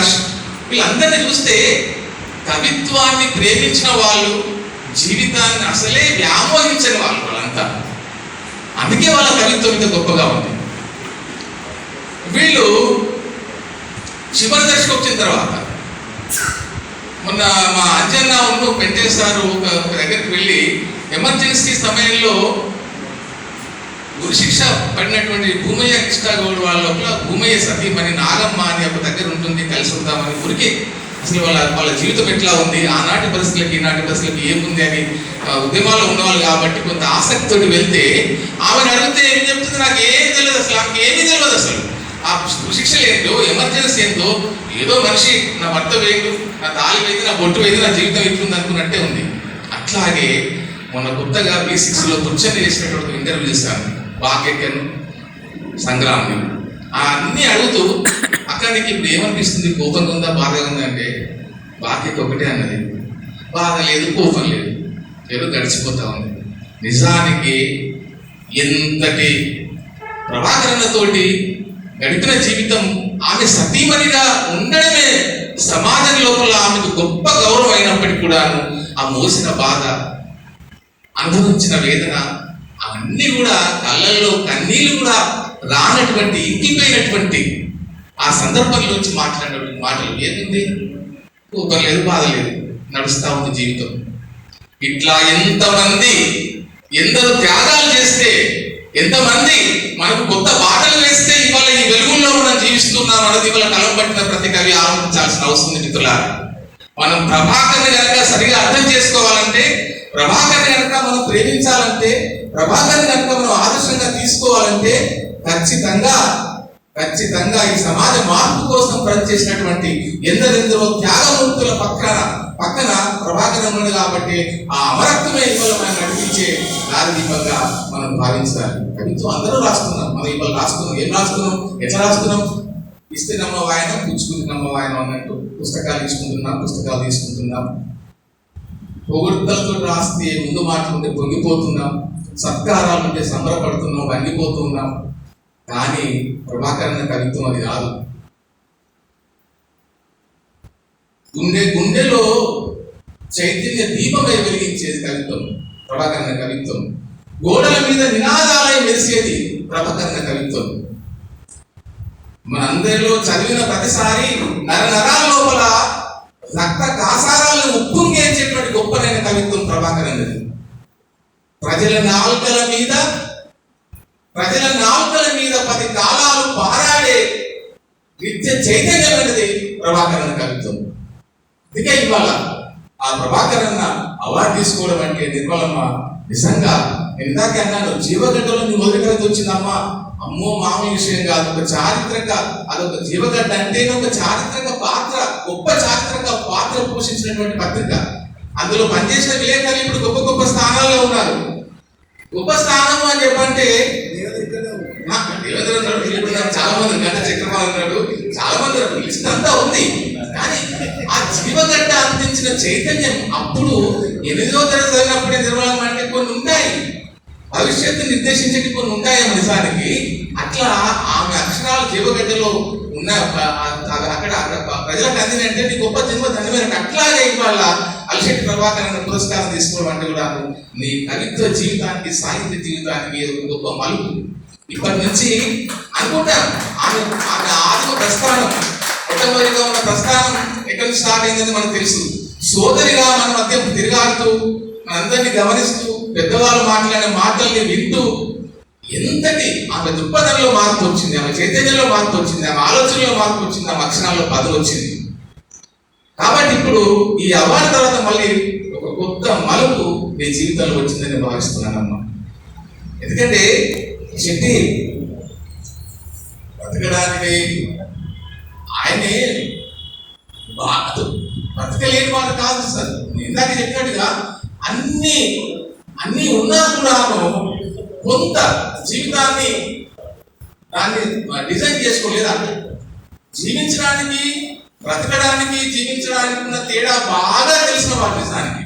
ప్రకాష్, వీళ్ళందరినీ చూస్తే కవిత్వాన్ని ప్రేమించిన వాళ్ళు, జీవితాన్ని అసలే వ్యామోహించని వాళ్ళు వాళ్ళంతా. అందుకే వాళ్ళ కవిత్వం ఇంత గొప్పగా ఉంది. వీళ్ళు చివరి దశకు వచ్చిన తర్వాత మొన్న మా అంజన్న పెంచేశారు ఒక దగ్గరికి వెళ్ళి ఎమర్జెన్సీ సమయంలో ఉరిశిక్ష పడినటువంటి భూమయ్య కృష్ణగౌడ్ వాళ్ళ లోపల భూమయ్య సతీమణి నాగమ్మ అని ఒక దగ్గర ఉంటుంది, కలిసి ఉంటామని ఊరికి అసలు వాళ్ళ జీవితం ఎట్లా ఉంది, ఆనాటి పరిస్థితులకి ఈనాటి పరిస్థితులకి ఏముంది అని ఉద్యమాల్లో ఉన్నవాళ్ళు కాబట్టి కొంత ఆసక్తితోటి వెళ్తే ఆమెను అడిగితే ఏం చెప్తుంది, నాకు ఏం తెలియదు అసలు, ఆమెకి ఏమీ తెలియదు అసలు. ఆ శిక్షలు ఏంటో, ఎమర్జెన్సీ ఏంటో, ఏదో మనిషి నా భర్త వేయదు, నా తాళి వేది, నా బొట్టు వేది, నా జీవితం ఇట్లుంది అనుకున్నట్టే ఉంది. అట్లాగే మొన్న కొత్తగా B6లో కూర్చొని చేసినటువంటి ఇంటర్వ్యూ చేశాను బాకెక్కను సంగ్రామ్ని. అన్నీ అడుగుతూ అక్కడ నీకు ఇప్పుడు ఏమనిపిస్తుంది, కోపంగా ఉందా బాధగా ఉందా అంటే బాకెక్ ఒకటే అన్నది, బాధ లేదు కోపం లేదు, ఏదో గడిచిపోతా ఉంది. నిజానికి ఎంతటి ప్రభాకరన్నతోటి గడిపిన జీవితం, ఆమె సతీమణిగా ఉండడమే సమాజం లోపల ఆమెకు గొప్ప గౌరవం అయినప్పటికీ కూడాను ఆ మోసిన బాధ, అనుభవించిన వేదన, అవన్నీ కూడా కళ్ళల్లో కన్నీళ్లు కూడా రానటువంటి, ఇంకిపోయినటువంటి ఆ సందర్భంలోంచి మాట్లాడినటువంటి మాటలు ఏముంది, కోపం లేదు బాధ లేదు, నడుస్తా ఉంది జీవితం. ఇట్లా ఎంతమంది ఎందరో త్యాగాలు చేస్తే, ఎంతమంది మనకు కొత్త బాటలు వేస్తే ఇవాళ ఈ వెలుగుల్లో మనం జీవిస్తున్నాం అన్నది ఇవాళ కలం పట్టిన ప్రతి కవి ఆలోచించాల్సిన అవసరం ఉంది మిత్రులారా. మనం ప్రభాకర్ని కనుక సరిగా అర్థం చేసుకోవాలంటే, ప్రభాకర్ని కనుక మనం ప్రేమించాలంటే, ప్రభాకర్ని కనుక మనం ఆదర్శంగా తీసుకోవాలంటే ఖచ్చితంగా ఈ సమాజ మార్పు కోసం పనిచేసినటువంటి ఎందరెందరో త్యాగమూర్తుల పక్కన ప్రభాకర్ ఉన్నాడు. కాబట్టి ఆ అమరత్వమే ఇవాళ మనం నడిపించే దారిదీపంగా మనం భావించాలి. కవిత్వం అందరూ రాస్తున్నాం, మనం ఇవాళ రాస్తున్నాం. ఏం రాస్తున్నాం, ఎట్లా రాస్తున్నాం, ఇస్తే నమ్మ వాయనం, పుచ్చుకుంటే నమ్మ వాయనం అన్నట్టు పుస్తకాలు ఇచ్చుకుంటున్నాం, పుస్తకాలు తీసుకుంటున్నాం. పొగుడుతలతో రాస్తే ముందు మాటలుంటే పొంగిపోతున్నాం, సత్కారాలు ఉంటే సంబరపడుతున్నాం, వంగిపోతున్నాం. కానీ ప్రభాకరణ కవిత్వం అది కాదు. గుండెలో చైతన్య దీపమై వెలిగించేది కవిత్వం ప్రభాకరణ కవిత్వం. గోడల మీద నినాదాలై మెరిసేది ప్రభాకరణ కవిత్వం. మనందరిలో చదివిన ప్రతిసారి నరనరాల లోపల రక్త కాసారాలను ఉప్పొంగేసేటువంటి గొప్పనైన కవిత్వం ప్రభాకరన్నది. ప్రజల నాలుకల మీద 10 కాలాలు పారాడే నిత్య చైతన్యం అనేది ప్రభాకరణ కవిత్వం. అందుకే ఇవాళ ఆ ప్రభాకరన్న అవార్డు తీసుకోవడం అంటే నిర్మలమ్మ నిజంగా ఇందాక అన్నాను, జీవగడ్డలో నీ మొదటి కవిత వచ్చిందమ్మా, అమ్మో మామూలు విషయం కాదు. ఒక చారిత్రక, అదొక జీవగడ్డ అంటే ఒక చారిత్రక పాత్ర, గొప్ప చారిత్రక పాత్ర పోషించినటువంటి పత్రిక. అందులో పనిచేసిన విలేకరులు ఇప్పుడు గొప్ప గొప్ప స్థానాల్లో ఉన్నారు. గొప్ప స్థానం అని చెప్పంటే దేవేంద్ర ఉన్నాడు, చాలా మంది గంట చక్రపాల్ ఉన్నాడు, చాలా మంది లిస్ట్ అంతా ఉంది. కానీ ఆ జీవగడ్డ అందించిన చైతన్యం అప్పుడు 8వ తరగతి చదివినప్పుడే నిర్మలం అంటే కొన్ని ఉంటాయి, భవిష్యత్తు నిర్దేశించేది కొన్ని ఉంటాయి నిజానికి. అట్లా ఆమె అక్షరాలు జీవగడ్డలో ఉన్న అక్కడ ప్రజలకు అందినంటే నీ గొప్ప జన్మ ధన్యమైన. అట్లాగే ఇవాళ అలశెట్టి ప్రభాకరణ పురస్కారం తీసుకోవడం అంటే కూడా నీ కవిత్వ జీవితానికి, సాహిత్య జీవితానికి గొప్ప మలుపు. ఇప్పటి నుంచి అనుకుంటాను ఆమె ఆత్మ ప్రస్థానం, మొట్టమొదటిగా ఉన్న ప్రస్థానం ఎక్కడి నుంచి స్టార్ట్ అయిందని మనకు తెలుసు. సోదరిగా మన మధ్య తిరగాడుతూ, మనందరినీ గమనిస్తూ, పెద్దవాళ్ళు మాట్లాడిన మాటల్ని వింటూ ఎంతటి ఆమె దృక్పథంలో మార్పు వచ్చింది, ఆమె చైతన్యంలో మార్పు వచ్చింది, ఆమె ఆలోచనలో మార్పు వచ్చింది, ఆమె అక్షరాల్లో పదవి వచ్చింది. కాబట్టి ఇప్పుడు ఈ అవార్డు తర్వాత మళ్ళీ ఒక కొత్త మలుపు నీ జీవితంలో వచ్చిందని భావిస్తున్నానమ్మా. ఎందుకంటే శెట్టి బతకడానికి ఆయనే బ్రతకలేని వాడు కాదు సార్. ఇందాక చెప్పినట్టుగా అన్ని ఉన్నా కూడా కొంత జీవితాన్ని దాన్ని డిజైన్ చేసుకోలేదు. అంటే జీవించడానికి, బ్రతకడానికి, జీవించడానికి ఉన్న తేడా బాగా తెలిసిన వాడు నిజానికి.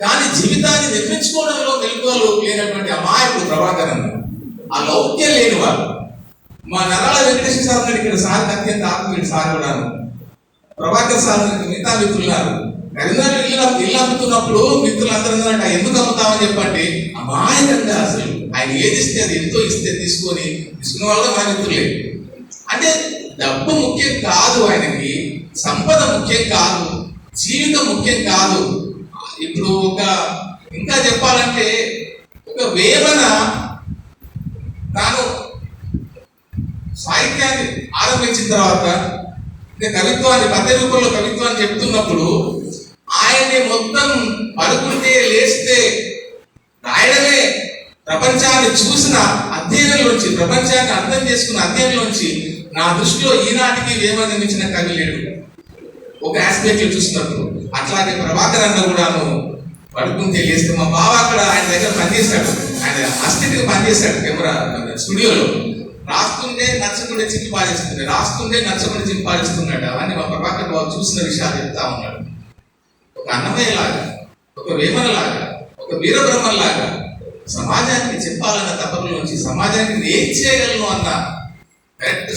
కానీ జీవితాన్ని నిర్మించుకోవడంలో మెలకువలు లేనటువంటి అమాయకుడు ప్రభాకరన్, ఆ లౌక్యం లేని వాడు. మా నరాల వెంకటేశ్వర సార్ ఇక్కడ సార్ అత్యంత ఆత్మీయుడు సార్ కూడాను. ప్రభాకర్ సార్ మిగతా మిత్రులు కరీంనగర్ ఇల్లు అమ్ముతున్నప్పుడు మిత్రులందరూ అన్నారట, ఎందుకు అమ్ముతామని చెప్పండి అమాయకంగా అసలు ఆయన ఏది ఇస్తే అది ఎంతో ఇస్తే తీసుకున్న వాళ్ళు మన మిత్రులే. అంటే డబ్బు ముఖ్యం కాదు, ఆయనకి సంపద ముఖ్యం కాదు, జీవితం ముఖ్యం కాదు. ఇప్పుడు ఇంకా చెప్పాలంటే ఒక వేమన తాను సాహిత్యాన్ని ఆరంభించిన తర్వాత కవిత్వాన్ని పద్య రూపంలో కవిత్వాన్ని చెప్తున్నప్పుడు ఆయన్ని మొత్తం పడుకుంటే లేస్తే రాయడమే ప్రపంచాన్ని చూసిన అధ్యయనంలోంచి, ప్రపంచాన్ని అర్థం చేసుకున్న అధ్యయనంలోంచి నా దృష్టిలో ఈనాటికి వేమన నిర్మించిన కవి లేడు ఒక ఆస్పెక్ట్ లో చూసినప్పుడు. అట్లాగే ప్రభాకర్ అన్న కూడాను పడుకుంటే లేస్తే, మా బావ అక్కడ ఆయన దగ్గర పనిచేశాడు, ఆయన అసిస్టెంట్ పనిచేశాడు కెమెరా స్టూడియోలో. రాస్తుంటే నచ్చకుండా చింపి పాలిస్తుంది, రాస్తుంటే నచ్చకుండా చింపి పాలిస్తున్నాడు. అవన్నీ మా ప్రభాకర్ బాబు చూసిన విషయాలు చెప్తా ఉన్నాడు. ఒక అన్నమయ్య లాగా, ఒక వేమన లాగా, ఒక వీరబ్రహ్మలాగా సమాజానికి చెప్పాలన్న తపనలోంచి సమాజానికి ఏం చేయగలను అన్న కరెక్ట్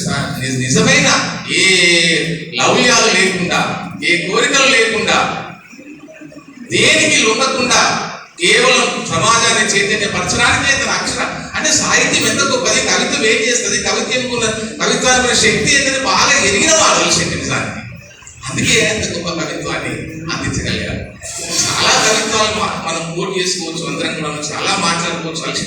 నిజమైన ఏ లౌల్యాలు లేకుండా, ఏ కోరికలు లేకుండా, దేనికి లొంగకుండా కేవలం సమాజాన్ని చైతన్యపరచడానికే తన అక్షరం. అంటే సాహిత్యం ఎంత గొప్పది, కవిత్వం ఏం చేస్తుంది, కవిత్వానికి శక్తి ఏంటని బాగా ఎరిగిన వాళ్ళు శక్తి నిజానికి. అందుకే అంత గొప్ప కవిత్వాన్ని అందించగలిగారు. చాలా కవిత్వాలు మనం కోట్ చేసుకోవచ్చు, అందరం కూడా చాలా మాట్లాడుకోవచ్చు.